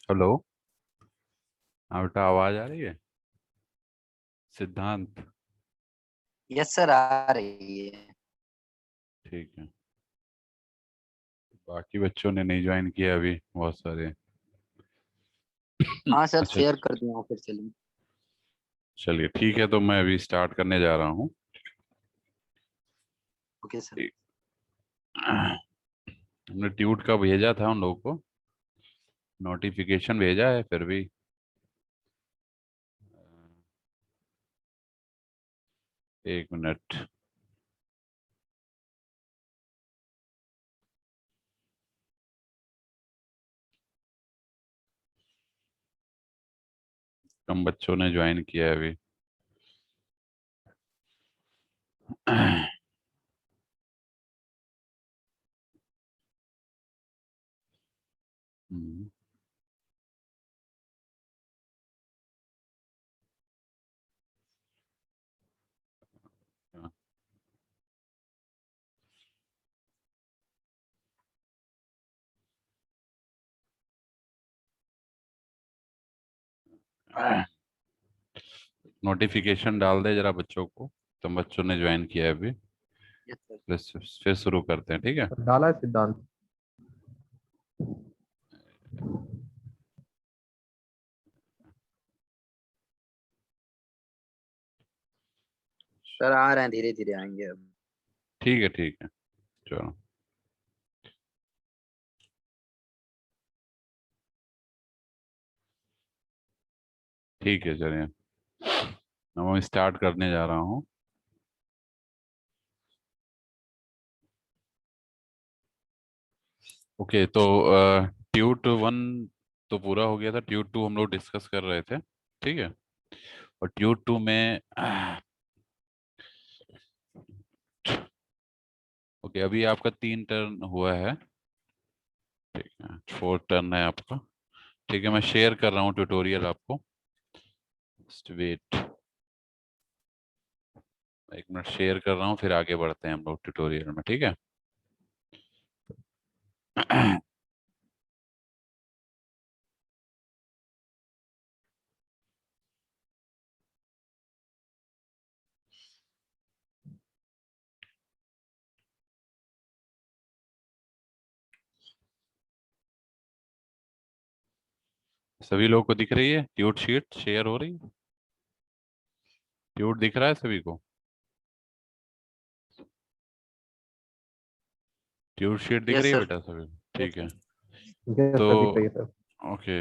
Hello. हाँ बेटा, आवाज आ रही है? सिद्धांत। यस सर, आ रही है। ठीक है। बाकी बच्चों ने नहीं ज्वाइन किया अभी, बहुत सारे। हाँ सर, अच्छा। शेयर कर दिया हूँ, फिर चलिए। चलिए ठीक है, तो मैं अभी स्टार्ट करने जा रहा हूँ। Okay sir. ठीक। हमने ट्यूट का भेजा था उन लोगों को, नोटिफिकेशन भेजा है फिर भी। एक मिनट। कम बच्चों ने ज्वाइन किया है अभी। हम्म, नोटिफिकेशन डाल दे जरा बच्चों को। तो बच्चों ने ज्वाइन किया है अभी। Yes sir. फिर शुरू करते हैं, ठीक है। डाला है सिद्धांत। सर आ रहे हैं, धीरे धीरे आएंगे अब। ठीक है, ठीक है। चलो। ठीक है, चलिए। अब मैं स्टार्ट करने जा रहा हूँ। ओके, तो ट्यूट वन तो पूरा हो गया था। ट्यूट टू हम लोग डिस्कस कर रहे थे, ठीक है। और ट्यूट टू में ओके, अभी आपका 3 टर्न हुआ है। ठीक है, 4 टर्न है आपका। ठीक है, मैं शेयर कर रहा हूँ ट्यूटोरियल आपको। Just wait. एक मिनट, शेयर कर रहा हूँ, फिर आगे बढ़ते हैं हम लोग ट्यूटोरियल में, ठीक है। सभी लोगों को दिख रही है ट्यूट शीट शेयर हो रही है? ट्यूट दिख रहा है सभी को? ट्यूट शीट दिख यस रही है सर। बेटा सभी को? यस ठीक है। सर। यस तो सर, दिख रही है सर। ओके,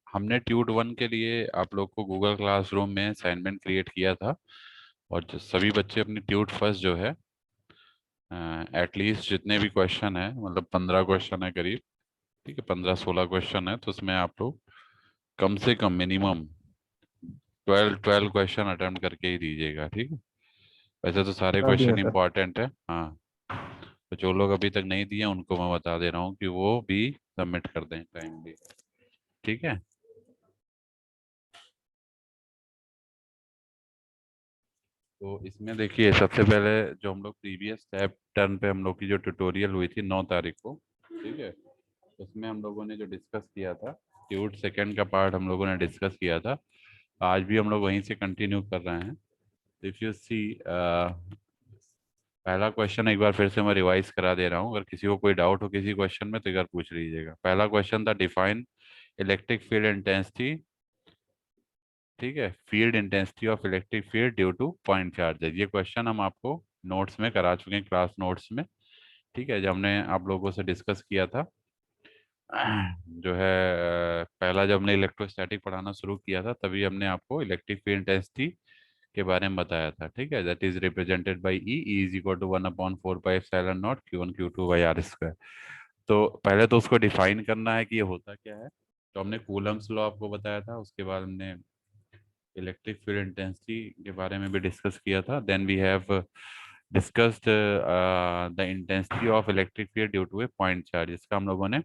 हमने ट्यूट वन के लिए आप लोग को गूगल क्लासरूम में असाइनमेंट क्रिएट किया था। और जो सभी बच्चे अपनी ट्यूट फर्स्ट जो है, एटलीस्ट जितने भी क्वेश्चन है, मतलब 15 क्वेश्चन है करीब। ठीक है, 15-16 क्वेश्चन है, तो उसमें आप लोग कम से कम मिनिमम 12 क्वेश्चन अटेम्प्ट करके ही दीजिएगा, ठीक है। वैसे तो सारे कर दिए क्वेश्चन सर। इंपॉर्टेंट है, हाँ। तो जो लोग अभी तक नहीं दिए उनको मैं बता दे रहा हूँ कि वो भी सबमिट कर दें टाइमली, ठीक है। तो इसमें देखिए, सबसे पहले जो हम लोग प्रीवियस टैब टर्न पे हम लोग की जो ट्यूटोरियल हुई थी 9 तारीख को, ठीक है, उसमें हम लोगों ने जो डिस्कस किया था, ट्यूट सेकंड का पार्ट हम लोगों ने डिस्कस किया था। आज भी हम लोग वहीं से कंटिन्यू कर रहे हैं। इफ यू सी, पहला क्वेश्चन एक बार फिर से मैं रिवाइज करा दे रहा हूँ, अगर किसी को कोई डाउट हो किसी क्वेश्चन में तो एक बार पूछ लीजिएगा। पहला क्वेश्चन था, डिफाइन इलेक्ट्रिक फील्ड इंटेंसिटी। ठीक है, field intensity of electric field due two point charges. ये क्वेश्चन हम आपको नोट्स में करा चुके हैं, क्लास नोट्स में। ठीक है, जब हमने आप लोगों से डिस्कस किया था जो है, पहला जब हमने इलेक्ट्रोस्टैटिक पढ़ाना शुरू किया था तभी हमने आपको इलेक्ट्रिक फील्ड इंटेंसिटी के बारे में बताया था। ठीक है, that is represented by E is equal to 1/4 pi epsilon naught Q1 Q2/r²। तो पहले तो उसको डिफाइन करना है कि ये होता क्या है। तो हमने कूलम्स लॉ आपको बताया था, उसके बाद हमने इलेक्ट्रिक फील्ड इंटेंसिटी के बारे में भी डिस्कस किया था। Then we have discussed the intensity of electric field due to a point charge, इसका हम लोगों ने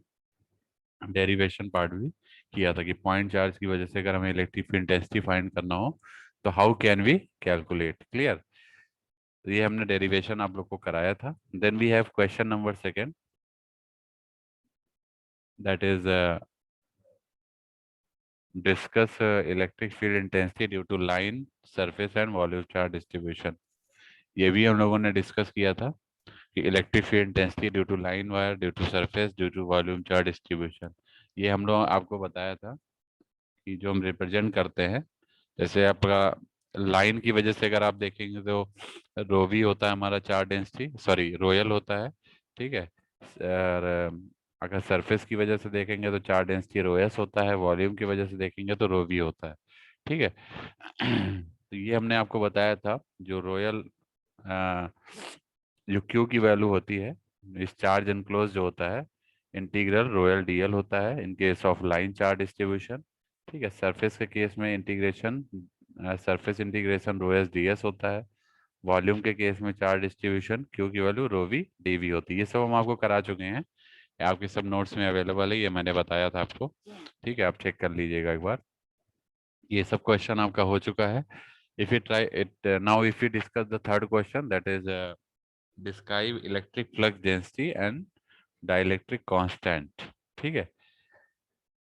डेरिवेशन पार्ट भी किया था कि पॉइंट चार्ज की वजह से अगर हमें इलेक्ट्रिक फील्ड इंटेंसिटी फाइंड करना हो तो how can we calculate. Clear? तो ये हमने डेरिवेशन आप लोग को कराया था। Then we have question number second, that is discuss electric field intensity due to line surface and volume charge distribution. ये भी हम लोगों ने डिस्कस किया था कि electric field intensity due to line wire, due to surface, due to volume charge distribution. ये हम लोग आपको बताया था कि जो हम रिप्रेजेंट करते हैं, जैसे आपका लाइन की वजह से अगर आप देखेंगे तो रोवी होता है हमारा चार्ज डेंसिटी, सॉरी रोयल होता है, ठीक है। और अगर सरफेस की वजह से देखेंगे तो चार्ज डेंसिटी रोएस होता है, वॉल्यूम की वजह से देखेंगे तो रोवी होता है, ठीक है। तो ये हमने आपको बताया था। जो रोयल जो क्यू की वैल्यू होती है इस चार्ज एनक्लोज जो होता है, इंटीग्रल रोयल डीएल होता है in case of line charge distribution, ठीक है। सरफेस के केस में integration surface integration rho S D S होता है। वॉल्यूम के केस में चार्ज डिस्ट्रीब्यूशन क्यू की value rho V D V होती है। ये सब हम आपको करा चुके हैं, ये आपके सब नोट्स में अवेलेबल है, ये मैंने बताया था आपको, ठीक है। आप चेक कर लीजिएगा एक बार, ये सब क्वेश्चन आपका हो चुका है। If you try it now, if you discuss the third question, that is describe electric flux density and dielectric constant, ठीक है।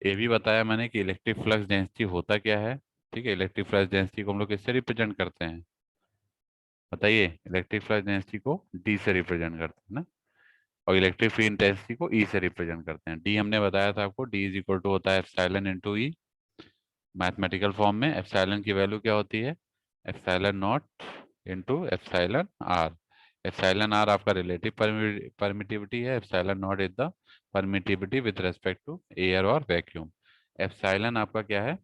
ये भी बताया मैंने कि इलेक्ट्रिक फ्लक्स डेंसिटी होता क्या है, ठीक है। इलेक्ट्रिक फ्लक्स डेंसिटी को हम लोग किससे रिप्रेजेंट करते हैं, बताइए। इलेक्ट्रिक फ्लक्स डेंसिटी को डी से रिप्रेजेंट करते हैं ना, और इलेक्ट्रिक फील्ड इंटेंसिटी को ई से रिप्रेजेंट करते हैं। डी हमने बताया था आपको, डी इज इक्वल टू होता है epsilon into E. Mathematical form में एप्सिलॉन की वैल्यू क्या होती है, epsilon naught into epsilon R. Epsilon R आपका रिलेटिव परमिटिविटी है, epsilon naught is the permittivity with respect to air और वैक्यूम। एप्सिलॉन आपका क्या है,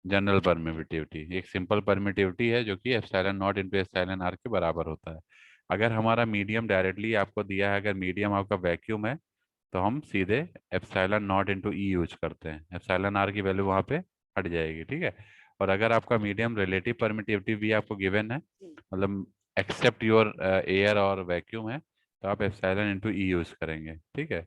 जनरल परमिटिविटी, एक सिंपल परमिटिविटी है जो कि epsilon naught into epsilon R के बराबर होता है। अगर हमारा मीडियम डायरेक्टली आपको दिया है, अगर मीडियम आपका वैक्यूम है, तो हम सीधे एप्सिलॉन नॉट इनटू ई यूज करते हैं, एप्सिलॉन आर की वैल्यू वहाँ पे हट जाएगी, ठीक है। और अगर आपका मीडियम रिलेटिव परमिटिविटी भी आपको गिवन है, मतलब एक्सेप्ट योर एयर और वैक्यूम है, तो आप एप्सिलॉन इनटू ई यूज करेंगे, ठीक है।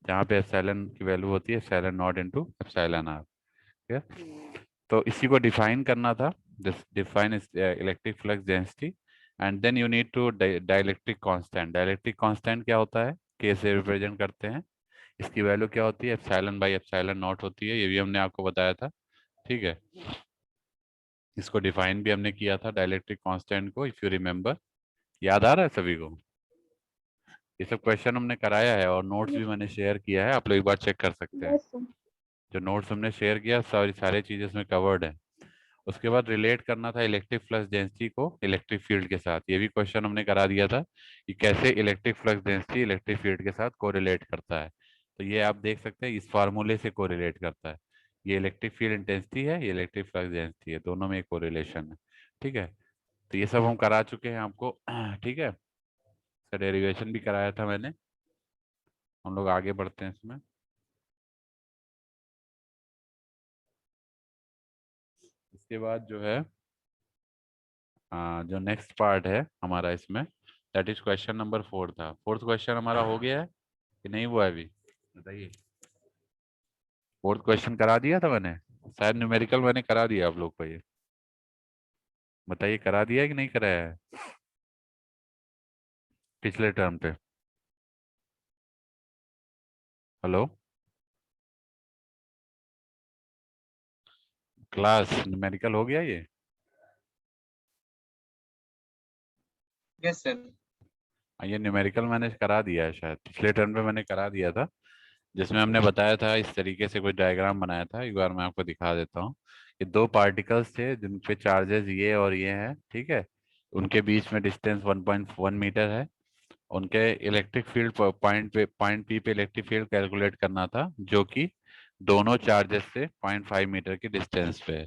जहाँ पे एप्सिलॉन की वैल्यू होती है epsilon naught into epsilon R, ठीक है। तो इसी को डिफाइन करना था, define electric flux density, and then you need to dielectric constant. Dielectric constant क्या होता है, के से रिप्रेजेंट करते हैं, इसकी वैल्यू क्या होती है, एप्सिलॉन बाई एप्सिलॉन नॉट होती है, ये भी हमने आपको बताया था, ठीक है। इसको डिफाइन भी हमने किया था डाइलेक्ट्रिक कांस्टेंट को, इफ यू रिमेम्बर। याद आ रहा है सभी को, ये सब क्वेश्चन हमने कराया है और नोट्स भी मैंने शेयर किया है, आप लोग एक बार चेक कर सकते हैं। जो नोट्स हमने शेयर किया सारी चीजें इसमें कवर्ड है। उसके बाद रिलेट करना था इलेक्ट्रिक फ्लक्स डेंसिटी को इलेक्ट्रिक फील्ड के साथ, ये भी क्वेश्चन हमने करा दिया था कि कैसे electric flux density electric field के साथ कोरिलेट करता है। तो ये आप देख सकते हैं इस फार्मूले से कोरिलेट करता है। ये इलेक्ट्रिक फील्ड इंटेंसिटी है, ये इलेक्ट्रिक फ्लक्स डेंसिटी है, दोनों में एक कोरिलेशन है, ठीक है। तो ये सब हम करा चुके हैं आपको, ठीक है। सर डेरिवेशन भी कराया था मैंने, हम लोग आगे बढ़ते हैं इसमें। इसके बाद जो है जो नेक्स्ट पार्ट है हमारा इसमें, दैट इज क्वेश्चन नंबर 4 था। फोर्थ क्वेश्चन हमारा हो गया है कि नहीं हुआ है अभी, बताइए। फोर्थ क्वेश्चन करा दिया था मैंने, शायद न्यूमेरिकल मैंने करा दिया आप लोग को, ये बताइए करा दिया है कि नहीं कराया है पिछले टर्म पे। हेलो क्लास, न्यूमेरिकल हो गया ये। Yes sir. ये न्यूमेरिकल मैंने करा दिया है, शायद पिछले टर्म पे मैंने करा दिया था, जिसमें हमने बताया था इस तरीके से कोई डायग्राम बनाया था। एक बार मैं आपको दिखा देता हूँ। ये दो पार्टिकल्स थे जिन पे चार्जेस ये और ये हैं, ठीक है। उनके बीच में डिस्टेंस 1.1 मीटर है। उनके इलेक्ट्रिक फील्ड पॉइंट पी पे इलेक्ट्रिक फील्ड कैलकुलेट करना था, जो कि दोनों चार्जेस से 0.5 मीटर की डिस्टेंस पे है,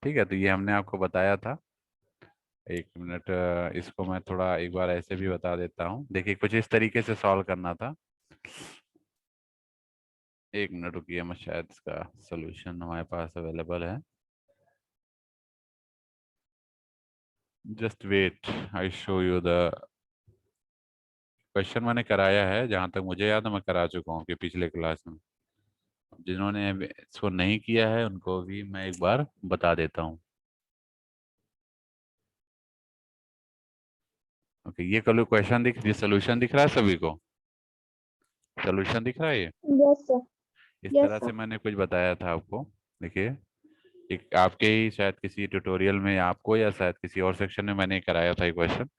ठीक है। तो ये हमने आपको बताया था। एक मिनट, इसको मैं थोड़ा एक बार ऐसे भी बता देता हूँ। देखिए कुछ इस तरीके से सॉल्व करना था। एक मिनट रुकिए, मैं शायद इसका सोल्यूशन हमारे पास अवेलेबल है, just wait, I show you the question. मैंने कराया है जहां तक मुझे याद है, मैं करा चुका हूँ कि पिछले क्लास में। जिन्होंने इसको नहीं किया है उनको भी मैं एक बार बता देता हूँ। ओके, ये कल क्वेश्चन ये सोल्यूशन दिख रहा है सभी को, सोल्यूशन दिख रहा है ये। Yes sir. इस यस तरह सर। से मैंने कुछ बताया था आपको, देखिए, एक आपके ही शायद किसी ट्यूटोरियल में आपको या शायद किसी और सेक्शन में मैंने कराया था ये क्वेश्चन।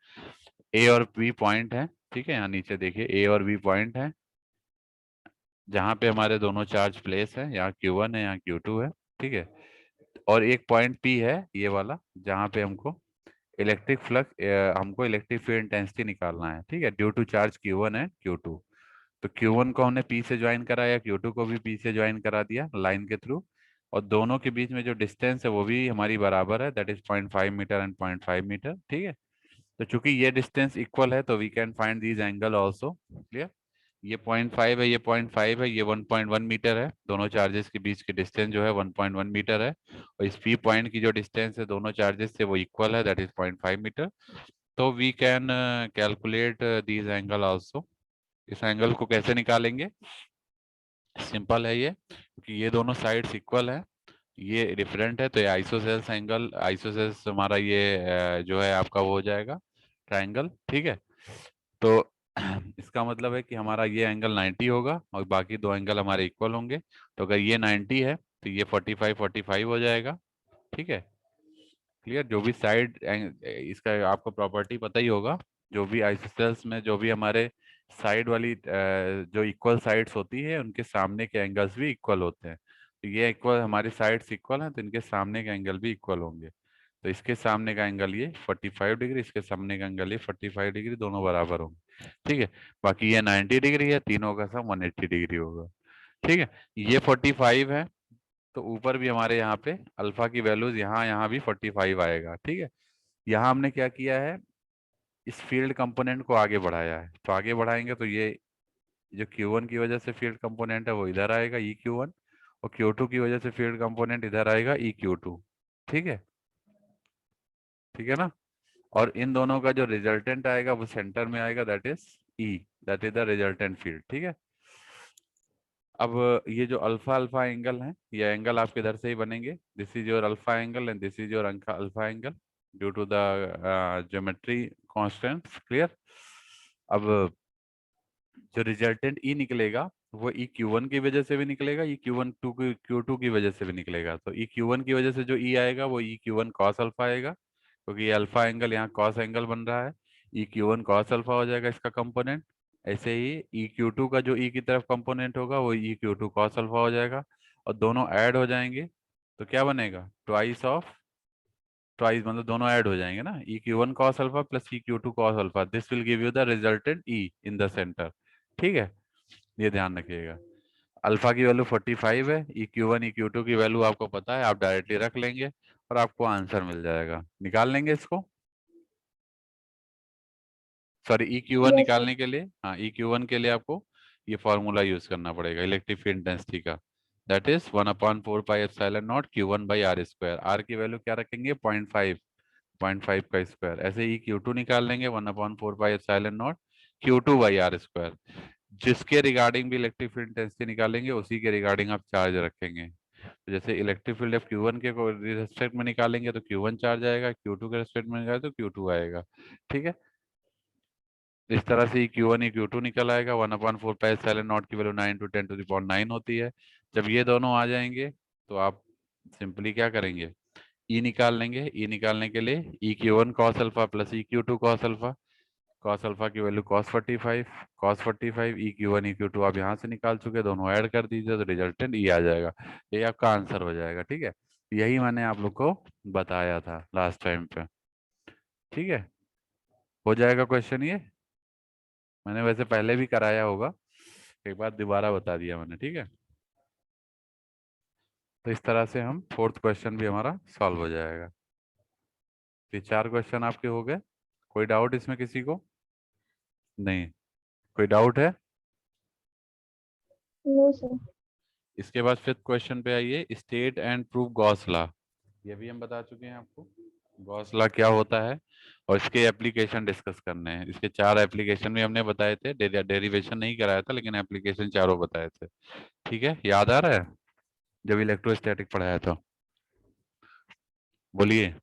ए और बी पॉइंट है, ठीक है, यहाँ नीचे देखिए ए और बी पॉइंट है, जहाँ पे हमारे दोनों चार्ज प्लेस है, यहाँ Q1 है, यहाँ Q2 है, ठीक है। और एक पॉइंट P है ये वाला, जहाँ पे हमको इलेक्ट्रिक फ्लक्स, हमको इलेक्ट्रिक फील्ड इंटेंसिटी निकालना है, ठीक है, ड्यू टू चार्ज Q1 है Q2। तो Q1 को हमने P से ज्वाइन कराया, Q2 को भी P से ज्वाइन करा दिया लाइन के थ्रू, और दोनों के बीच में जो डिस्टेंस है वो भी हमारी बराबर है, that is 0.5 metre and 0.5 metre, ठीक है। तो चूंकि ये डिस्टेंस इक्वल है तो we can find these angle also, clear. ये 0.5 है, ये 0.5 है, ये 1.1 मीटर है, दोनों चार्जेस के बीच की डिस्टेंस जो है 1.1 मीटर है, और इस पी पॉइंट की जो डिस्टेंस है दोनों चार्जेस से वो इक्वल है, दैट इज 0.5 मीटर। तो we can calculate these angle also. इस एंगल को कैसे निकालेंगे? सिंपल है ये, क्योंकि ये दोनों साइड्स इक्वल है, ये डिफरेंट है, तो ये आइसोसेल्स एंगल, आइसोसेल्स हमारा ये जो है आपका वो हो जाएगा ट्रायंगल, ठीक है। तो इसका मतलब है कि हमारा ये एंगल 90 होगा और बाकी दो एंगल हमारे इक्वल होंगे। तो अगर ये 90 है तो ये 45 हो जाएगा, ठीक है, क्लियर। जो भी साइड, इसका आपको प्रॉपर्टी पता ही होगा, जो भी आइसोसेल्स में जो भी हमारे साइड वाली जो इक्वल साइड्स होती है उनके सामने के एंगल्स भी इक्वल होते हैं। तो ये इक्वल, हमारी साइड्स इक्वल हैं तो इनके सामने के एंगल भी इक्वल होंगे। तो इसके सामने का एंगल ये 45 डिग्री, इसके सामने का एंगल ये 45 डिग्री, दोनों बराबर होंगे, ठीक है। बाकी ये 90 डिग्री है, तीनों का सम 180 डिग्री होगा, ठीक है। ये 45 है, तो ऊपर भी हमारे यहाँ पे अल्फा की वैल्यूज यहाँ यहाँ भी 45 आएगा, ठीक है। यहाँ हमने क्या किया है, इस फील्ड कंपोनेंट को आगे बढ़ाया है, तो आगे बढ़ाएंगे तो ये जो Q1 की वजह से फील्ड कंपोनेंट है वो इधर आएगा EQ1, और Q2 की वजह से फील्ड कंपोनेंट इधर आएगा EQ2, ठीक है, ठीक है ना। और इन दोनों का जो रिजल्टेंट आएगा वो सेंटर में आएगा, that is E, that is the resultant field, ठीक है। अब ये जो अल्फा अल्फा एंगल है, ये एंगल आपके इधर से ही बनेंगे, this is your alpha angle and this is your alpha angle due to the geometry constants, clear. अब जो रिजल्टेंट ई निकलेगा वो EQ1 की वजह से भी निकलेगा, EQ1 Q2 की वजह से भी निकलेगा। तो EQ1 की वजह से जो ई आएगा वो EQ1 cos अल्फा आएगा, क्योंकि ये अल्फा एंगल यहाँ cos एंगल बन रहा है, EQ1 cos अल्फा हो जाएगा इसका कंपोनेंट। ऐसे ही EQ2 का जो ई की तरफ कंपोनेंट होगा वो EQ2 cos अल्फा हो जाएगा, और दोनों ऐड हो जाएंगे तो क्या बनेगा, ट्वाइस मतलब दोनों ऐड हो जाएंगे ना, EQ1 cos alpha plus EQ2 cos alpha, this will give you the resultant E in the centre, ठीक है। ये ध्यान रखिएगा, अल्फा की वैल्यू 45 है, EQ1 EQ2 की वैल्यू आपको पता है, आप डायरेक्टली रख लेंगे और आपको आंसर मिल जाएगा। निकाल लेंगे इसको, सॉरी EQ1 निकालने के लिए, हाँ EQ1 के लिए आपको ये फॉर्मूला यूज करना पड़ेगा इलेक्ट्रिक फील्ड इंटेंसिटी का, दैट इज 1/4πε0 Q1/r²। आर की वैल्यू क्या रखेंगे, 0.5 का स्क्वायर। ऐसे ही Q2 निकाल लेंगे 1/4πε0 Q2/r²। जिसके रिगार्डिंग भी इलेक्ट्रिक फील्ड इंटेंसिटी निकालेंगे उसी के रिगार्डिंग आप चार्ज रखेंगे। तो जैसे इलेक्ट्रिक फील्ड ऑफ Q1 के रेस्पेक्ट में निकालेंगे तो Q1 चार्ज आएगा, Q2 के रेस्पेक्ट में निकालेंगे तो Q2 आएगा, ठीक है। इस तरह से Q1 Q2 निकल आएगा। 1/4πε0 की वैल्यू 9 × 10⁻⁹ होती है। जब ये दोनों आ जाएंगे तो आप सिंपली क्या करेंगे, ई निकाल लेंगे। ई निकालने के लिए EQ1 cos alpha plus EQ2 cos alpha, cos alpha की वैल्यू cos 45 EQ1 EQ2 आप यहाँ से निकाल चुके, दोनों ऐड कर दीजिए तो रिजल्टेंट ई आ जाएगा, ये आपका आंसर हो जाएगा, ठीक है। यही मैंने आप लोग को बताया था लास्ट टाइम पे, ठीक है। हो जाएगा क्वेश्चन ये, मैंने वैसे पहले भी कराया होगा, एक बार दोबारा बता दिया मैंने, ठीक है। तो इस तरह से हम फोर्थ क्वेश्चन भी हमारा सॉल्व हो जाएगा। ये 4 क्वेश्चन आपके हो गए। कोई डाउट इसमें किसी को? नहीं, कोई डाउट है? No sir. इसके बाद फिफ्थ क्वेश्चन पे आइए, state and prove Gauss law. ये भी हम बता चुके हैं आपको गॉस लॉ क्या होता है, और इसके एप्लीकेशन डिस्कस करने हैं। इसके 4 एप्लीकेशन भी हमने बताए थे, डेरिवेशन नहीं कराया था लेकिन एप्लीकेशन चारों बताए थे, ठीक है। याद आ रहा है जब इलेक्ट्रोस्टैटिक पढ़ाया था? बोलिए,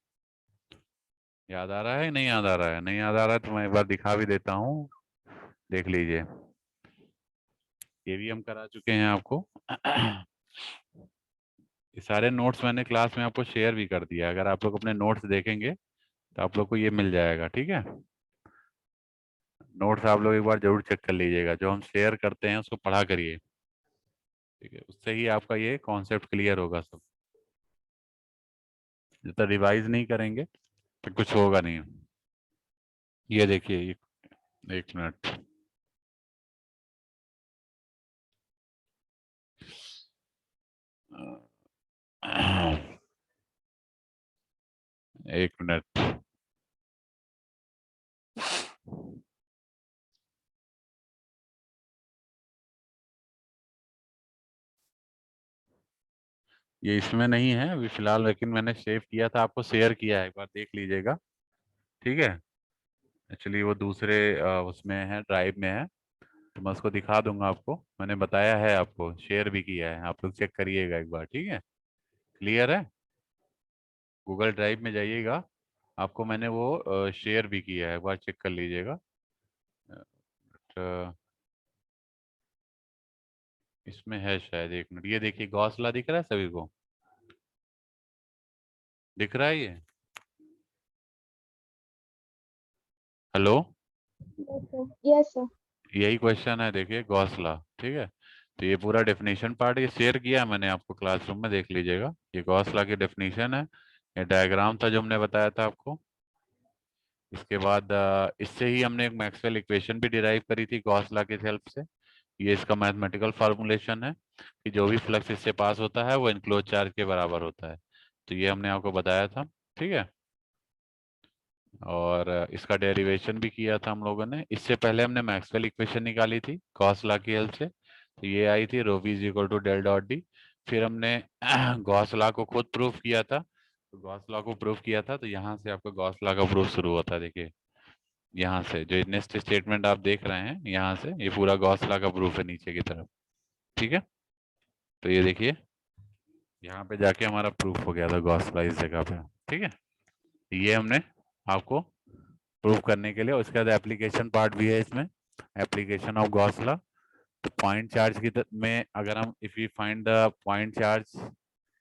याद आ रहा है नहीं याद आ रहा है? नहीं याद आ रहा है तो मैं एक बार दिखा भी देता हूँ, देख लीजिए। ये भी हम करा चुके हैं आपको। ये सारे नोट्स मैंने क्लास में आपको शेयर भी कर दिया, अगर आप लोग अपने नोट्स देखेंगे तो आप लोग को ये मिल जाएगा। ठीक है, नोट्स आप लोग एक बार जरूर चेक कर लीजिएगा, जो हम शेयर करते हैं उसको पढ़ा करिए। ठीक है, उससे ही आपका ये कॉन्सेप्ट क्लियर होगा सब। जब तक रिवाइज नहीं करेंगे तो कुछ होगा नहीं। ये देखिए, एक मिनट, एक मिनट। ये इसमें नहीं है अभी फिलहाल, लेकिन मैंने सेव किया था, आपको शेयर किया है, एक बार देख लीजिएगा। ठीक है, एक्चुअली वो दूसरे उसमें है, ड्राइव में है, तो मैं उसको दिखा दूंगा आपको। मैंने बताया है, आपको शेयर भी किया है, आप लोग चेक करिएगा एक बार। ठीक है, क्लियर है? गूगल ड्राइव में जाइएगा, आपको मैंने वो शेयर भी किया है, एक बार चेक कर लीजिएगा। अ, इसमें है शायद, एक मिनट, ये देखिए गौसला दिख रहा है सभी को? दिख रहा है ये? Hello, Yes, sir. यही क्वेश्चन है, देखिए गौसला। ठीक है, तो ये पूरा डेफिनेशन पार्ट ये शेयर किया है मैंने आपको क्लासरूम में, देख लीजिएगा। ये गौसला की डेफिनेशन है, ये डायग्राम था जो हमने बताया था आपको। इसके बाद इससे ही हमने एक मैक्सवेल इक्वेशन भी डिराइव करी थी गॉस लॉ की हेल्प से। ये इसका मैथमेटिकल फार्मूलेशन है कि जो भी फ्लक्स इससे पास होता है वो इनक्लोज चार्ज के बराबर होता है, तो ये हमने आपको बताया था। ठीक है, और इसका डेरिवेशन भी किया था हम लोगों ने। इससे पहले हमने मैक्सवेल इक्वेशन निकाली थी गॉस लॉ की हेल्प से, तो ये आई थी rho V is equal to del dot D. फिर हमने गॉस लॉ को खुद प्रूफ किया था, तो गॉस लॉ को प्रूफ किया था, तो यहाँ से आपको गॉस लॉ का प्रूफ शुरू होता है। देखिए यहाँ से जो नेक्स्ट स्टेटमेंट आप देख रहे हैं, यहाँ से ये पूरा गॉस लॉ का प्रूफ है नीचे की तरफ। ठीक है, तो ये देखिए यहाँ पे जाके हमारा प्रूफ हो गया था गॉस लॉ इस जगह पे। ठीक है, ये हमने आपको प्रूफ करने के लिए, उसके बाद एप्लीकेशन पार्ट भी है इसमें, एप्लीकेशन ऑफ गॉस लॉ। तो पॉइंट चार्ज की में अगर हम if you find the point charge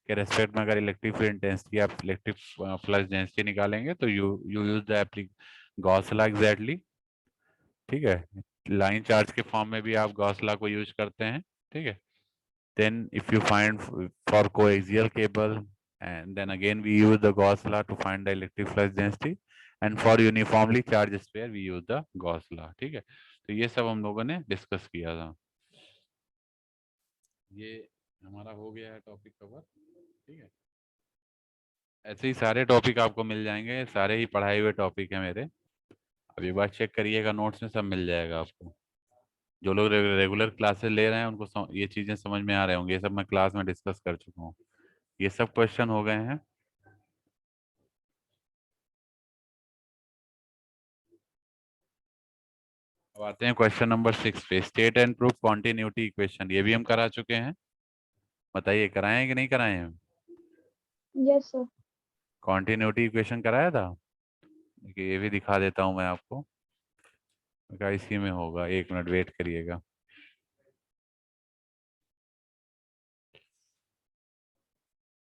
के रेस्पेक्ट में अगर इलेक्ट्रिक फील्ड इंटेंसिटी, आप इलेक्ट्रिक फ्लक्स डेंसिटी निकालेंगे, तो you you use the Gauss law exactly. ठीक है, लाइन चार्ज के फॉर्म में भी आप गॉस लॉ को यूज करते हैं। ठीक है, then if you find for coaxial cable, and then again we use the Gauss law to find the electric flux density, and for uniformly charged sphere we use the Gauss law। ठीक है, तो ये सब हम लोगों ने discuss किया था। ये हमारा हो गया है टॉपिक कवर। ठीक है, ऐसे ही सारे टॉपिक आपको मिल जाएंगे, सारे ही पढ़ाए हुए टॉपिक है मेरे। अब एक बार चेक करिएगा, नोट्स में सब मिल जाएगा आपको। जो लोग रेगुलर क्लासेस ले रहे हैं उनको ये चीज़ें समझ में आ रहे होंगे, ये सब मैं क्लास में डिस्कस कर चुका हूँ। ये सब क्वेश्चन हो गए हैं। अब आते हैं क्वेश्चन नंबर 6 पे, state and proof continuity equation. ये भी हम करा चुके हैं, बताइए कराए हैं कि नहीं कराए हैं? Yes, sir. कॉन्टिन्यूटी इक्वेशन कराया था? देखिए ये भी दिखा देता हूँ मैं आपको, क्या इसी में होगा, एक मिनट वेट करिएगा।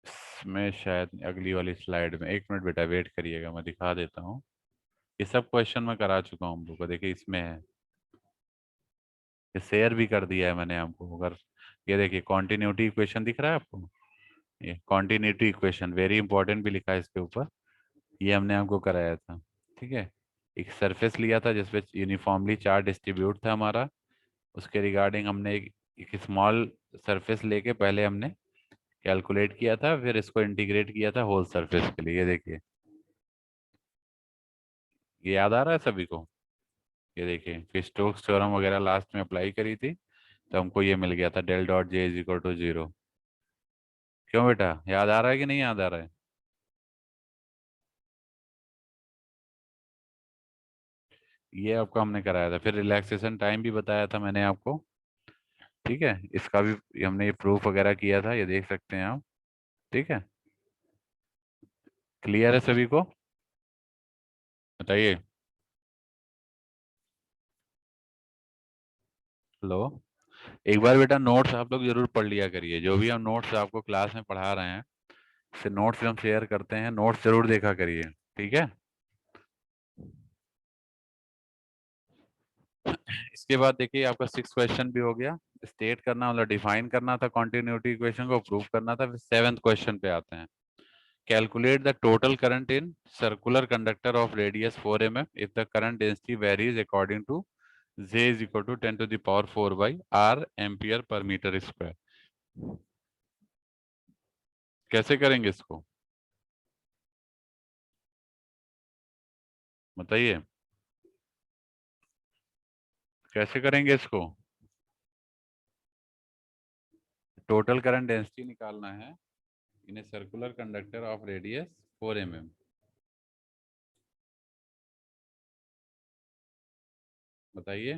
इसमें शायद अगली वाली स्लाइड में, एक मिनट बेटा वेट करिएगा, मैं दिखा देता हूँ। ये सब क्वेश्चन मैं करा चुका हूँ हम लोग को, देखिए इसमें है, ये शेयर भी कर दिया है मैंने आपको। अगर ये देखिए कॉन्टिन्यूटी इक्वेशन दिख रहा है आपको, ये कॉन्टिन्यूटी इक्वेशन वेरी इंपॉर्टेंट भी लिखा है इसके ऊपर, ये हमने आपको कराया था। ठीक है, एक सरफेस लिया था जिसपे यूनिफॉर्मली चार्ज डिस्ट्रीब्यूट था हमारा, उसके रिगार्डिंग हमने एक स्मॉल सरफेस लेके पहले हमने कैलकुलेट किया था, फिर इसको इंटीग्रेट किया था होल सरफेस के लिए। ये देखिए, ये याद आ रहा है सभी को? ये देखिए फिर स्टोक्स थ्योरम वगैरह लास्ट में अप्लाई करी थी, तो हमको ये मिल गया था del dot J is equal to 0। क्यों बेटा, याद आ रहा है कि नहीं याद आ रहा है? ये आपको हमने कराया था, फिर रिलैक्सेशन टाइम भी बताया था मैंने आपको। ठीक है, इसका भी हमने ये प्रूफ वगैरह किया था, ये देख सकते हैं आप। ठीक है, क्लियर है सभी को? बताइए। हेलो, एक बार बेटा नोट्स आप लोग जरूर पढ़ लिया करिए, जो भी हम नोट्स आपको क्लास में पढ़ा रहे हैं, से नोट्स हम शेयर करते हैं, नोट्स जरूर देखा करिए, ठीक है। इसके बाद देखिए आपका 6 क्वेश्चन भी हो गया। स्टेट करना मतलब डिफाइन करना था कॉन्टिन्यूटी इक्वेशन को, प्रूव करना था। फिर 7th क्वेश्चन पे आते हैं। Calculate the total current in circular conductor of radius 4 mm if the current density varies according to J is equal to 10 to the power 4 by R ampere per metre square. कैसे करेंगे इसको बताइए, कैसे करेंगे इसको? टोटल करंट डेंसिटी निकालना है in a circular conductor of radius 4 mm। बताइए।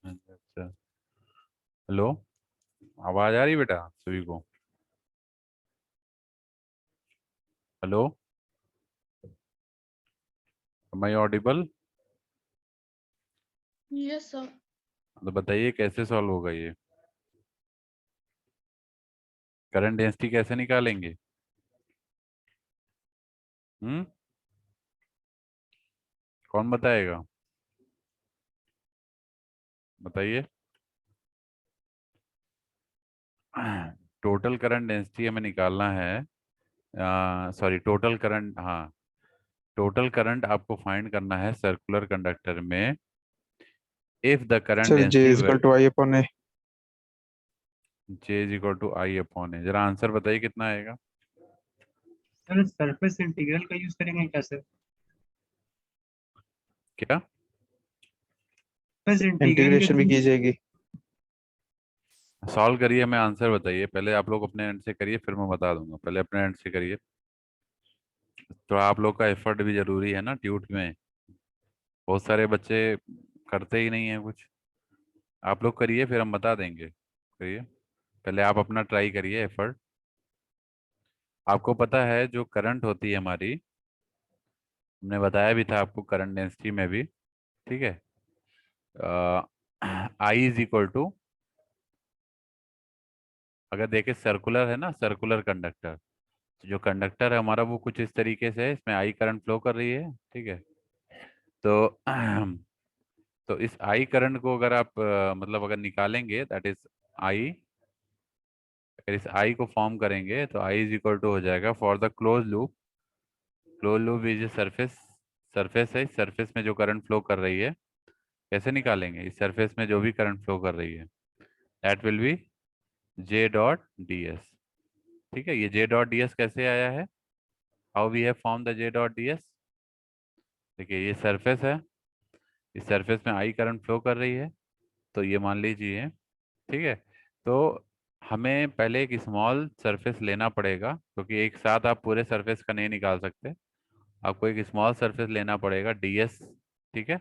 अच्छा, हेलो, आवाज आ रही बेटा सभी को? Hello, am I audible? Yes, sir. तो बताइए कैसे सॉल्व होगा ये, करंट डेंसिटी कैसे निकालेंगे? हम्म, कौन बताएगा? बताइए। टोटल करंट डेंसिटी हमें निकालना है, सॉरी टोटल करंट, हाँ टोटल करंट आपको फाइंड करना है सर्कुलर कंडक्टर में if the current sir J density is equal to I upon A. J is equal to I upon A. जरा आंसर बताइए कितना आएगा? सर सरफेस इंटीग्रल का यूज करेंगे क्या सर? क्या? सरफेस इंटीग्रल इंटीग्रेशन भी की जाएगी। सॉल्व करिए, मैं आंसर बताइए पहले, आप लोग अपने एंड से करिए फिर मैं बता दूंगा, पहले अपने एंड से करिए। तो आप लोग का एफर्ट भी जरूरी है ना ट्यूट में, बहुत सारे बच्चे करते ही नहीं है कुछ। आप लोग करिए फिर हम बता देंगे, करिए पहले आप अपना ट्राई करिए एफर्ट। आपको पता है जो करंट होती है हमारी, हमने बताया भी था आपको करंट डेंसिटी में भी, ठीक है। आई इज इक्वल टू, अगर देखे सर्कुलर है ना, सर्कुलर कंडक्टर, जो कंडक्टर है हमारा वो कुछ इस तरीके से है, इसमें आई करंट फ्लो कर रही है, ठीक है। तो तो इस आई करंट को अगर आप मतलब अगर निकालेंगे दैट इज आई, अगर इस आई को फॉर्म करेंगे तो आई इज इक्वल टू हो जाएगा for the close loop, close loop is surface, surface है, इस सरफेस में जो करंट फ्लो कर रही है, कैसे निकालेंगे? इस सरफेस में जो भी करंट फ्लो कर रही है that will be J dot D S, ठीक है। ये जे डॉट डी एस कैसे आया है, how we have form the J dot D S? देखिए ये सरफेस है, इस सरफेस में आई करंट फ्लो कर रही है, तो ये मान लीजिए, ठीक है। तो हमें पहले एक स्मॉल सरफेस लेना पड़ेगा, क्योंकि एक साथ आप पूरे सरफेस का नहीं निकाल सकते, आपको एक स्मॉल सरफेस लेना पड़ेगा डीएस, ठीक है।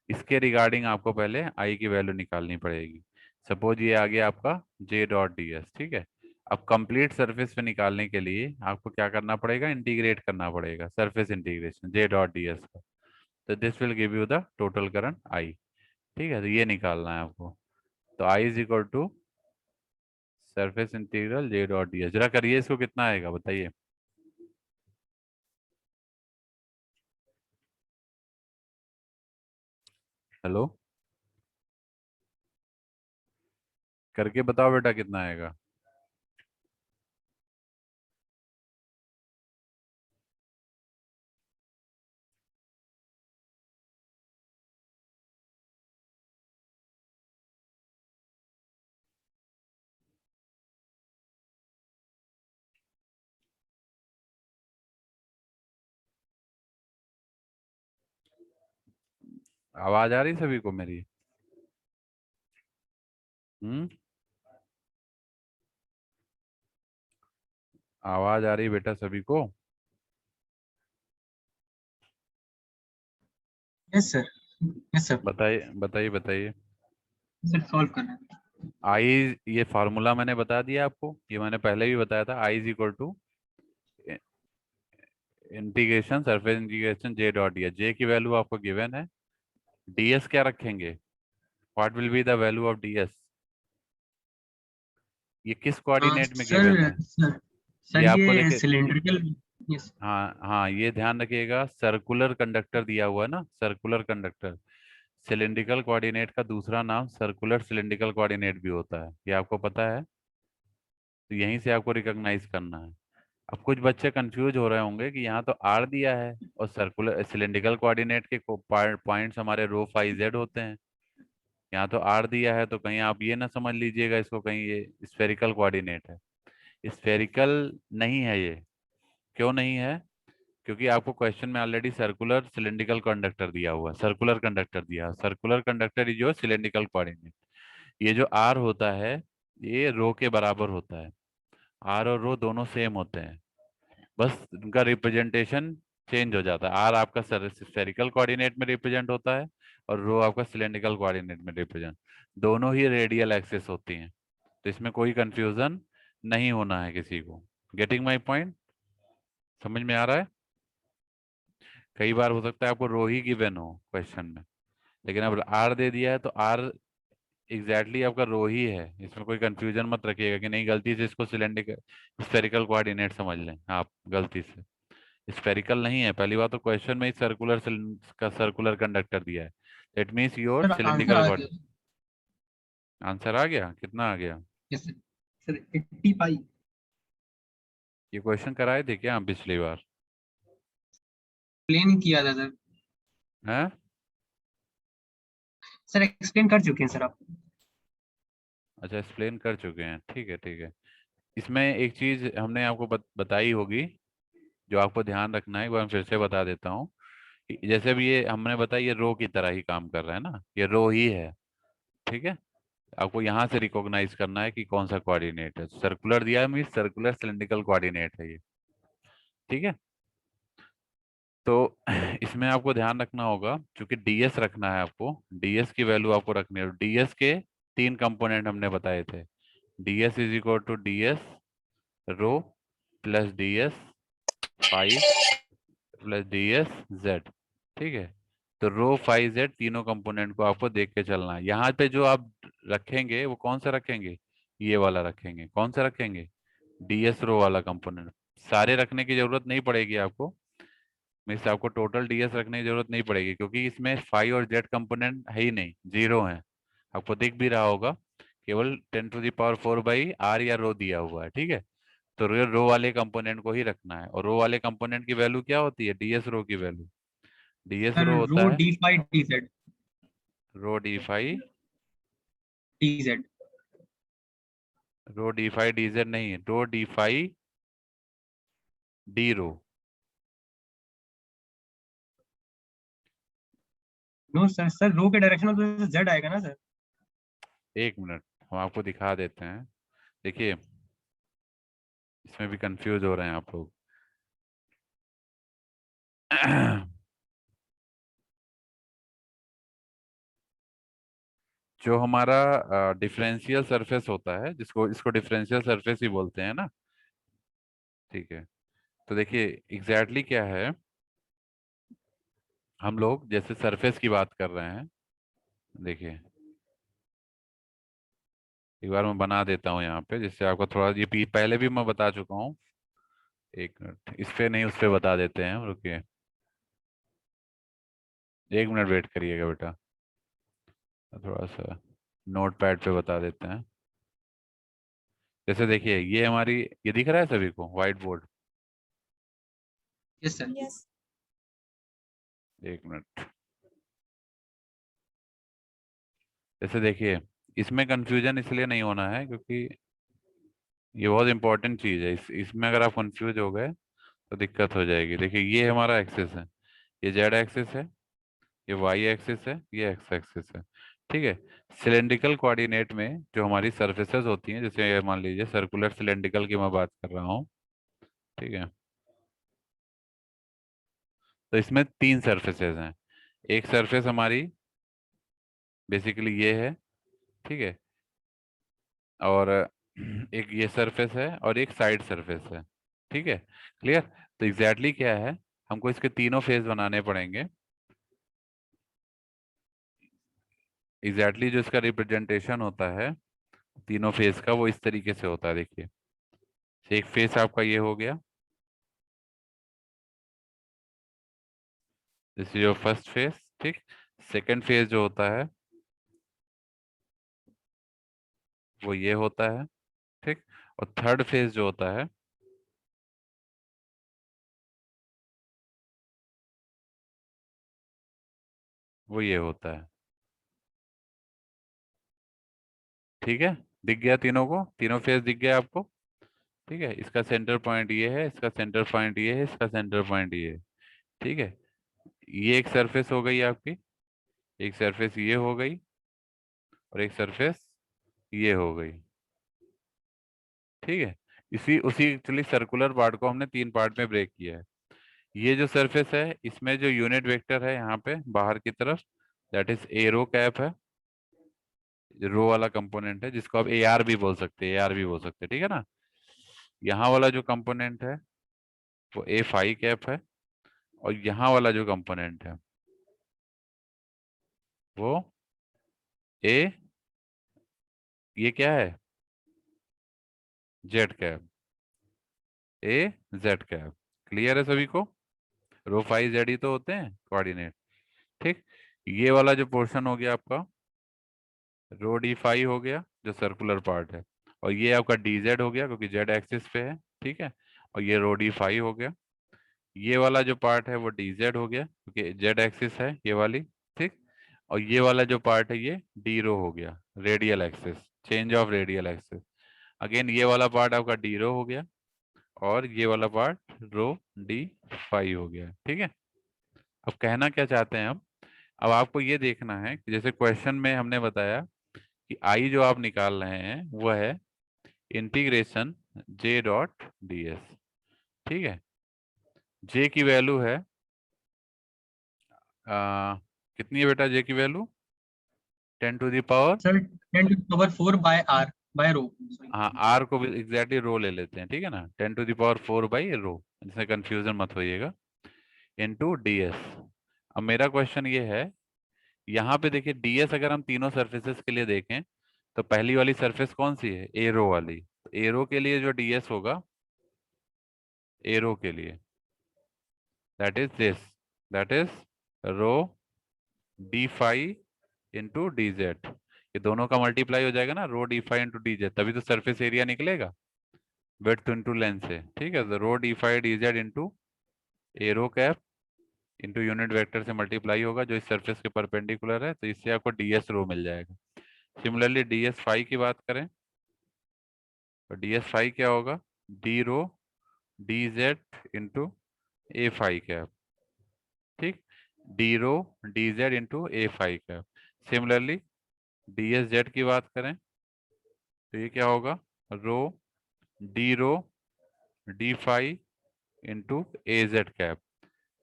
इसके रिगार्डिंग आपको पहले आई की वैल्यू निकालनी पड़ेगी। सपोज ये आ गया आपका जे डॉट डी एस, ठीक है। अब कंप्लीट सरफेस पे निकालने के लिए आपको क्या करना पड़ेगा, इंटीग्रेट करना पड़ेगा, surface integration J dot D S का। तो this will give you the total current I, ठीक है। तो ये निकालना है आपको, तो I is equal to surface integral J dot D S. जरा करिए इसको, कितना आएगा बताइए। हेलो, करके बताओ बेटा कितना आएगा। आवाज आ रही सभी को मेरी? हम्म, आवाज आ रही बेटा सभी को? Yes sir, yes sir. बताइए बताइए बताइए। सर सॉल्व करना है। आई, ये फार्मूला मैंने बता दिया आपको, ये मैंने पहले भी बताया था। I is equal to integration surface integration J dot D S. जे की वैल्यू आपको गिवन है, डीएस क्या रखेंगे, what will be the value of DS, ये किस कोऑर्डिनेट में सर गिवन है। सर सर ये आपको ये देखिए, सिलेंड्रिकल। यस। हाँ हाँ, ये ध्यान रखिएगा, सर्कुलर कंडक्टर दिया हुआ है ना, सर्कुलर कंडक्टर। सिलेंड्रिकल कोऑर्डिनेट का दूसरा नाम सर्कुलर सिलेंड्रिकल कोऑर्डिनेट भी होता है, ये आपको पता है। तो यहीं से आपको रिकॉग्नाइज करना है। अब कुछ बच्चे कंफ्यूज हो रहे होंगे कि यहाँ तो आर दिया है और सर्कुलर सिलेंड्रिकल कोऑर्डिनेट के पॉइंट्स हमारे रो फाई जेड होते हैं। यहाँ तो आर दिया है, तो कहीं आप ये ना समझ लीजिएगा इसको कहीं ये स्फेरिकल कोऑर्डिनेट है। स्फेरिकल नहीं है ये। क्यों नहीं है? क्योंकि आपको क्वेश्चन में ऑलरेडी सर्कुलर सिलेंड्रिकल कंडक्टर दिया हुआ है, सर्कुलर कंडक्टर दिया है। Circular conductor is your cylindrical coordinate. ये जो आर होता है ये रो के बराबर होता है। आर और रो दोनों सेम होते हैं, बस उनका रिप्रेजेंटेशन चेंज हो जाता है। आर आपका स्फेरिकल कोऑर्डिनेट में रिप्रेजेंट होता है और रो आपका सिलेंड्रिकल कोऑर्डिनेट में रिप्रेजेंट। दोनों ही रेडियल एक्सिस होती हैं, तो इसमें कोई कंफ्यूजन नहीं होना है किसी को। Getting my point? समझ में आ रहा है? कई बार हो सकता है आपको रो ही गिवन हो क्वेश्चन में, लेकिन अब आर दे दिया है तो आर एग्जैक्टली आपका रो ही है। इसमें कोई कंफ्यूजन मत रखिएगा कि नहीं गलती से इसको सिलेंड्रिकल स्फेरिकल कोऑर्डिनेट समझ लें आप, गलती से। स्फेरिकल नहीं है, पहली बात तो क्वेश्चन में ही सर्कुलर का सर्कुलर कंडक्टर दिया है, that means your sir answer cylindrical आ कोऑर्डिनेट। गया। आंसर आ गया? कितना आ गया? Yes sir. सर 85। ये क्वेश्चन कराए थे क्या हम पिछली बार? एक्सप्लेन किया था सर। हैं? सर एक्सप्लेन कर चुके हैं सर आप। अच्छा, एक्सप्लेन कर चुके हैं, ठीक है ठीक है। इसमें एक चीज हमने आपको बताई होगी, जो आपको ध्यान रखना है, वो मैं फिर से बता देता हूँ। जैसे भी ये हमने बताया, ये रो की तरह ही काम कर रहा है ना, ये रो ही है, ठीक है। आपको यहाँ से रिकॉग्नाइज करना है कि कौन सा कोऑर्डिनेट है। सर्कुलर दिया है मीन्स सर्कुलर सिलेंड्रिकल कोऑर्डिनेट है ये, ठीक है। तो इसमें आपको ध्यान रखना होगा, क्योंकि डीएस रखना है आपको, डीएस की वैल्यू आपको रखनी है। डीएस के तीन कंपोनेंट हमने बताए थे, DS is equal to DS rho plus DS phi plus DS z, ठीक है। तो रो फाइव जेड तीनों कंपोनेंट को आपको देख के चलना है। यहाँ पे जो आप रखेंगे वो कौन सा रखेंगे, ये वाला रखेंगे। कौन सा रखेंगे? डीएस रो वाला कंपोनेंट। सारे रखने की जरूरत नहीं पड़ेगी आपको, मीन्स आपको टोटल डीएस रखने की जरूरत नहीं पड़ेगी, क्योंकि इसमें फाइव और जेड कंपोनेंट है ही नहीं, जीरो है। आपको दिख भी रहा होगा, केवल 10⁴ बाई आर या रो दिया हुआ है, ठीक है। तो रो वाले कंपोनेंट को ही रखना है। और रो वाले कंपोनेंट की वैल्यू क्या होती है? डीएस रो की वैल्यू। डीएस सर रो रो होता है डी फाई डी जेड। रो डी फाई, डी जेड। रो डी फाई डी जेड नहीं, रो डी फाई डी रो। नो सर, सर रो के डायरेक्शन में तो जेड आएगा ना सर। एक मिनट, हम आपको दिखा देते हैं। देखिए, इसमें भी कंफ्यूज हो रहे हैं आप लोग। जो हमारा डिफरेंशियल सरफेस होता है, जिसको इसको डिफरेंशियल सरफेस ही बोलते हैं ना, ठीक है। तो देखिए एग्जैक्टली क्या है, हम लोग जैसे सरफेस की बात कर रहे हैं, देखिए एक बार मैं बना देता हूँ यहाँ पे, जिससे आपको थोड़ा, ये पहले भी मैं बता चुका हूँ। एक मिनट, इस पे नहीं उस पे बता देते हैं, रुकिए एक मिनट वेट करिएगा बेटा, थोड़ा सा नोट पैड पे बता देते हैं। जैसे देखिए, ये हमारी, ये दिख रहा है सभी को, white board? Yes sir. Yes. एक मिनट, जैसे देखिए, इसमें कंफ्यूजन इसलिए नहीं होना है क्योंकि ये बहुत इंपॉर्टेंट चीज है। इसमें अगर आप कंफ्यूज हो गए तो दिक्कत हो जाएगी। देखिए, ये हमारा एक्सिस है, ये जेड एक्सिस है, ये वाई एक्सिस है, ये एक्स एक्सिस है, ठीक है। सिलेंड्रिकल कोऑर्डिनेट में जो हमारी सर्फेसेस होती हैं, जैसे ये मान लीजिए सर्कुलर सिलेंड्रिकल की मैं बात कर रहा हूँ, ठीक है। तो इसमें तीन सर्फेसेस हैं। एक सरफेस हमारी बेसिकली ये है, ठीक है। और एक ये सरफेस है और एक साइड सरफेस है। ठीक है, क्लियर। तो एग्जैक्टली क्या है, हमको इसके तीनों फेस बनाने पड़ेंगे। एग्जैक्टली जो इसका रिप्रेजेंटेशन होता है तीनों फेस का, वो इस तरीके से होता है। देखिए, एक फेस आपका ये हो गया, this is your first face. ठीक, सेकंड फेस जो होता है वो ये होता है। ठीक, और थर्ड फेस जो होता है वो ये होता है। ठीक है, दिख गया तीनों को, तीनों फेस दिख गया आपको। ठीक है, इसका सेंटर पॉइंट ये है, इसका सेंटर पॉइंट ये है, इसका सेंटर पॉइंट ये है। ठीक है, ये एक सरफेस हो गई आपकी, एक सरफेस ये हो गई और एक सरफेस ये हो गई। ठीक है, इसी उसी एक्चुअली सर्कुलर पार्ट को हमने तीन पार्ट में ब्रेक किया है। ये जो सरफेस है इसमें जो यूनिट वेक्टर है यहाँ पे बाहर की तरफ, that is a row cap है, रो वाला कंपोनेंट है, जिसको आप ए आर भी बोल सकते हैं, ए आर भी बोल सकते हैं। ठीक है ना, यहाँ वाला जो कंपोनेंट है वो ए फाई कैप है, और यहाँ वाला जो कंपोनेंट है वो ए, ये क्या है, जेड कैप, ए जेड कैप। क्लियर है सभी को, रो फाई जेड ही तो होते हैं कोऑर्डिनेट। ठीक, ये वाला जो पोर्शन हो गया आपका रो डी फाई हो गया जो सर्कुलर पार्ट है, और ये आपका डी जेड हो गया क्योंकि जेड एक्सिस पे है। ठीक है, और ये रो डी फाई हो गया। ये वाला जो पार्ट है वो डी जेड हो गया क्योंकि जेड एक्सिस है ये वाली। ठीक, और ये वाला जो पार्ट है ये डी रो हो गया, radial axis, change of radial axis. Again ये वाला पार्ट आपका डी रो हो गया और ये वाला पार्ट रो डी फाई हो गया। ठीक है, अब कहना क्या चाहते हैं हम, अब आपको ये देखना है कि जैसे क्वेश्चन में हमने बताया कि आई जो आप निकाल रहे हैं वो है integration J dot D S. ठीक है, जे की वैल्यू है कितनी है बेटा, जे की value 10 to the power, sir 10 to the power 4 by r by rho. Sorry. हाँ आर को भी एग्जैक्टली रो ले लेते हैं। ठीक है ना, 10 to the power 4 by rho, इसमें कंफ्यूजन मत होइएगा, इनटू डी एस। अब मेरा क्वेश्चन ये है, यहाँ पे देखिए डीएस अगर हम तीनों सरफेसेस के लिए देखें तो पहली वाली सरफेस कौन सी है, एरो वाली। एरो के लिए जो डीएस होगा, एरो के लिए that is this, that is rho D phi into D Z. ये दोनों का मल्टीप्लाई हो जाएगा ना, rho D phi into D Z, तभी तो सरफेस एरिया निकलेगा, विड्थ इंटू लेंथ से। ठीक है, तो rho D phi D Z into arrow cap into unit vector से मल्टीप्लाई होगा जो इस सरफेस के परपेंडिकुलर है, तो इससे आपको डीएस रो मिल जाएगा। सिमिलरली डीएस फाई की बात करें तो डीएस फाई क्या होगा, D rho D Z into A phi cap. ठीक, D rho D Z into A phi cap. Similarly D S Z की बात करें तो ये क्या होगा, rho D rho D phi into A Z cap,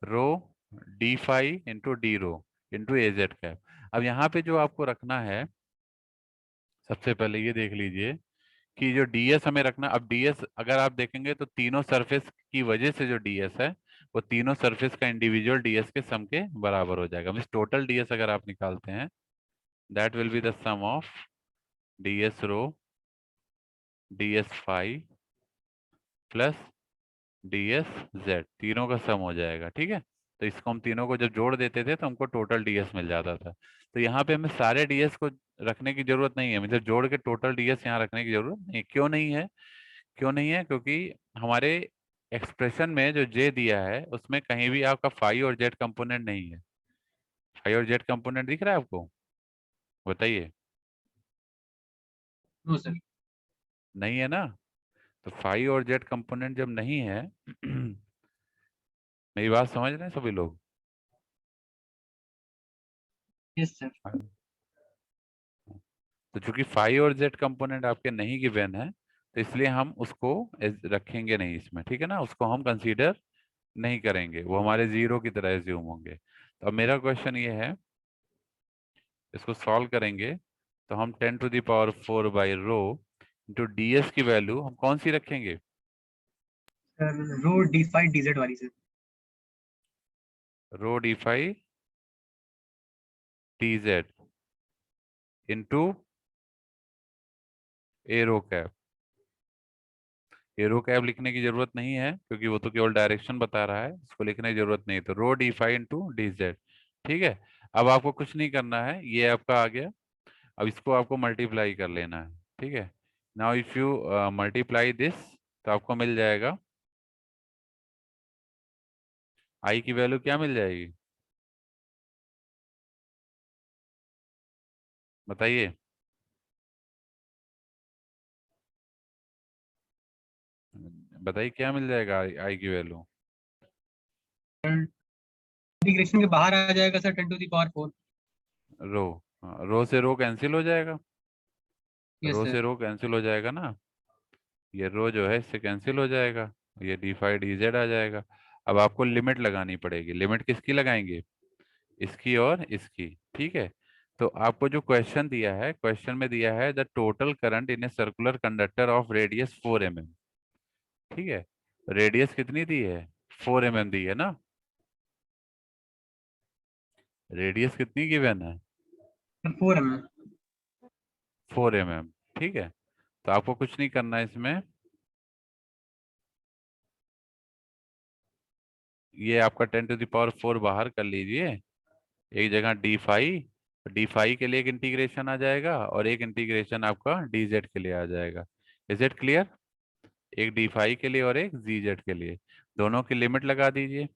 rho D phi into D rho into A Z cap. अब यहाँ पे जो आपको रखना है, सबसे पहले ये देख लीजिए कि जो डीएस हमें रखना, अब डीएस अगर आप देखेंगे तो तीनों सरफेस की वजह से जो डीएस है वो तीनों सरफेस का इंडिविजुअल डीएस के सम के बराबर हो जाएगा। मींस टोटल डीएस अगर आप निकालते हैं that will be the sum of DS rho DS phi plus DS z, तीनों का सम हो जाएगा। ठीक है, तो इसको हम तीनों को जब जोड़ देते थे तो हमको टोटल डीएस मिल जाता था। तो यहाँ पे हमें सारे डीएस को रखने की जरूरत नहीं है, मतलब जोड़ के टोटल डीएस यहाँ रखने की जरूरत नहीं। क्यों नहीं है, क्यों नहीं है, क्योंकि हमारे एक्सप्रेशन में जो जे दिया है उसमें कहीं भी आपका फाई और जेड कंपोनेंट नहीं है। फाई और जेड कंपोनेंट दिख रहा है आपको, बताइए। No sir. नहीं है ना, तो फाई और जेड कंपोनेंट जब नहीं है मेरी बात समझ रहे हैं सभी लोग। Yes sir. तो चूंकि फाई और जेड कंपोनेंट आपके नहीं गिवन है तो इसलिए हम उसको रखेंगे नहीं इसमें। ठीक है ना, उसको हम कंसीडर नहीं करेंगे, वो हमारे जीरो की तरह एज्यूम होंगे। तो अब मेरा क्वेश्चन ये है, इसको सॉल्व करेंगे तो हम 10 to the power 4 by rho into ds की वैल्यू हम कौन सी रखेंगे? सर रो d5 dz वाली sir. Rho d5 dz into arrow cap. Arrow cap लिखने की जरूरत नहीं है क्योंकि वो तो केवल डायरेक्शन बता रहा है, इसको लिखने की जरूरत नहीं। तो रो d5 इंटू dz। ठीक है, अब आपको कुछ नहीं करना है, ये आपका आ गया। अब इसको आपको मल्टीप्लाई कर लेना है। ठीक है, now if you multiply this तो आपको मिल जाएगा, आई की वैल्यू क्या मिल जाएगी बताइए? बताइए क्या मिल जाएगा आई की वैल्यू? इंटीग्रेशन के बाहर आ जाएगा सर 10⁴। रो, रो से रो कैंसिल हो जाएगा, यस रो सर। से रो कैंसिल हो जाएगा ना, ये रो जो है इससे कैंसिल हो जाएगा, ये d5 dz आ जाएगा। अब आपको लिमिट लगानी पड़ेगी। लिमिट किसकी लगाएंगे? इसकी और इसकी। ठीक है, तो आपको जो क्वेश्चन दिया है, क्वेश्चन में दिया है the total current in a circular conductor of radius 4 mm। ठीक है, रेडियस कितनी दी है? 4 mm दी है ना, रेडियस कितनी गिवन है? 4 mm। 4 mm। ठीक है, तो आपको कुछ नहीं करना है इसमें, ये आपका 10⁴ बाहर कर लीजिए एक जगह। डी फाई के लिए एक इंटीग्रेशन आ जाएगा और एक इंटीग्रेशन आपका dz के लिए आ जाएगा। Is it clear? एक डी फाई के लिए और एक dz के लिए, दोनों की लिमिट लगा दीजिए।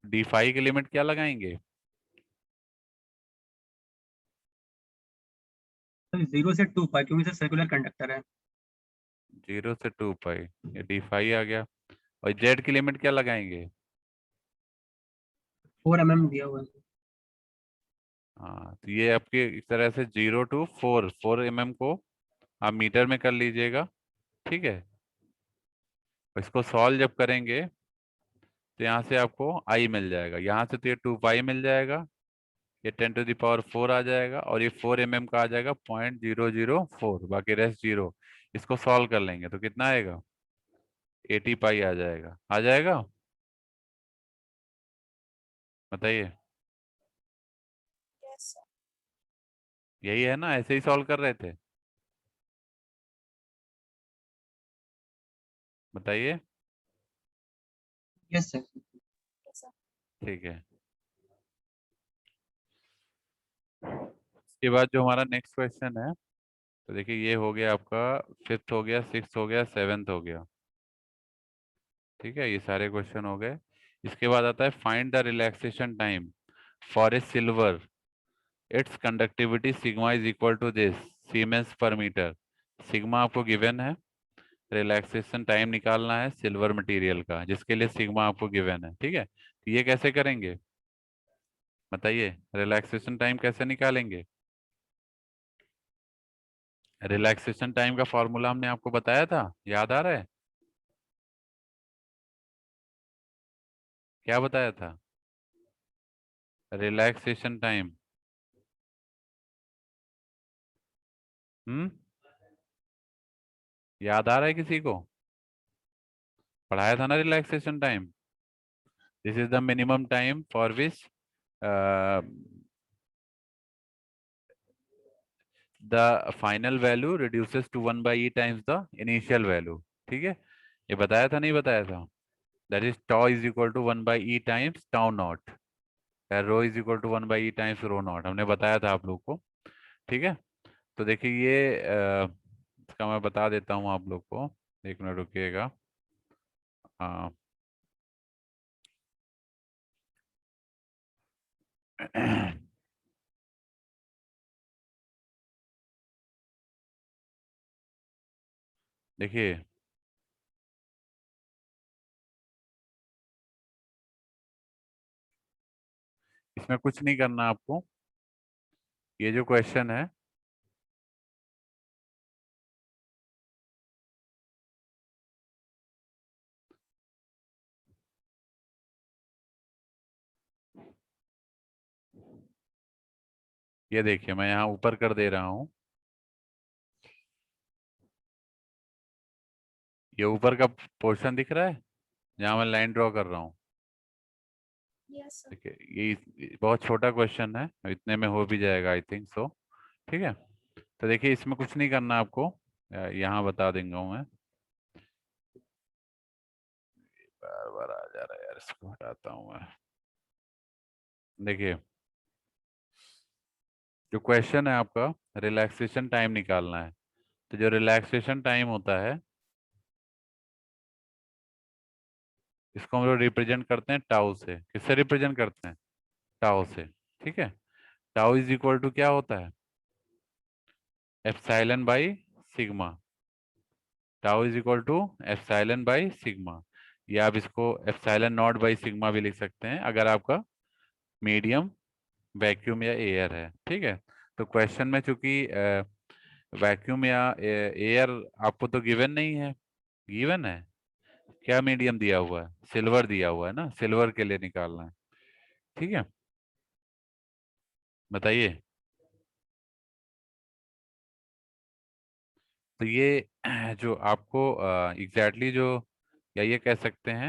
डी फाई की लिमिट क्या लगाएंगे? 0 से 2π क्योंकि सर सर्कुलर कंडक्टर है। 0 से 2π, ये डी फाई आ गया। और z की लिमिट क्या लगाएंगे? 4 mm दिया हुआ है। हाँ, तो ये आपके इस तरह से 0 to 4 mm को आप मीटर में कर लीजिएगा। ठीक है, इसको सॉल्व जब करेंगे तो यहाँ से आपको आई मिल जाएगा, यहाँ से तो ये 2π मिल जाएगा, ये 10⁴ आ जाएगा और ये 4 mm का आ जाएगा 0.004, बाकी रेस्ट जीरो। इसको सॉल्व कर लेंगे तो कितना आएगा? 80π आ जाएगा। आ जाएगा, बताइए। यही है ना, ऐसे ही सॉल्व कर रहे थे, बताइए। Yes sir. ठीक है, इसके बाद जो हमारा नेक्स्ट क्वेश्चन है, तो देखिए ये हो गया आपका, फिफ्थ हो गया, सिक्स्थ हो गया, सेवेंथ हो गया। ठीक है, ये सारे क्वेश्चन हो गए। इसके बाद आता है find the relaxation time for a silver, its conductivity sigma is equal to this siemens पर मीटर। सिग्मा आपको गिवन है, रिलैक्सेशन टाइम निकालना है सिल्वर मटेरियल का, जिसके लिए सिग्मा आपको गिवन है। ठीक है, तो ये कैसे करेंगे बताइए? रिलैक्सेशन टाइम कैसे निकालेंगे? रिलैक्सेशन टाइम का फॉर्मूला हमने आपको बताया था, याद आ रहा है? क्या बताया था? रिलैक्सेशन टाइम, हम्म, याद आ रहा है किसी को? पढ़ाया था ना relaxation time. This is the minimum time for which the final value reduces to 1/e times the initial value। ठीक है, ये बताया था नहीं बताया था? that is tau is equal to 1/e times tau naught, rho is equal to 1/e times rho naught, हमने बताया था आप लोग को। ठीक है, तो देखिए ये इसका मैं बता देता हूँ आप लोग को, एक मिनट रुकिएगा। हाँ देखिए इसमें कुछ नहीं करना आपको, ये जो क्वेश्चन है ये देखिए मैं यहाँ ऊपर कर दे रहा हूँ, ये ऊपर का पोर्शन दिख रहा है जहाँ मैं लाइन ड्रॉ कर रहा हूँ। Yes, sir. देखिए ये बहुत छोटा क्वेश्चन है, इतने में हो भी जाएगा आई थिंक सो। ठीक है, तो देखिए इसमें कुछ नहीं करना आपको, यहाँ बता देंगे मैं। बार बार आ जा रहा है यार, इसको हटाता हूँ मैं। देखिए जो क्वेश्चन है आपका, रिलैक्सेशन टाइम निकालना है। तो जो रिलैक्सेशन टाइम होता है इसको हम लोग रिप्रेजेंट करते हैं टाउ से। किससे रिप्रेजेंट करते हैं? टाउ से। ठीक है, टाउ इज इक्वल टू क्या होता है? Epsilon by sigma. Tau is equal to epsilon by sigma, या आप इसको एप्सिलॉन नॉट बाई सिग्मा भी लिख सकते हैं अगर आपका मीडियम वैक्यूम या एयर है। ठीक है, तो क्वेश्चन में चूंकि वैक्यूम या एयर आपको तो गिवन नहीं है, गिवन है क्या मीडियम दिया हुआ है? सिल्वर दिया हुआ है ना, सिल्वर के लिए निकालना है। ठीक है, बताइए। तो ये जो आपको एग्जैक्टली जो, या ये कह सकते हैं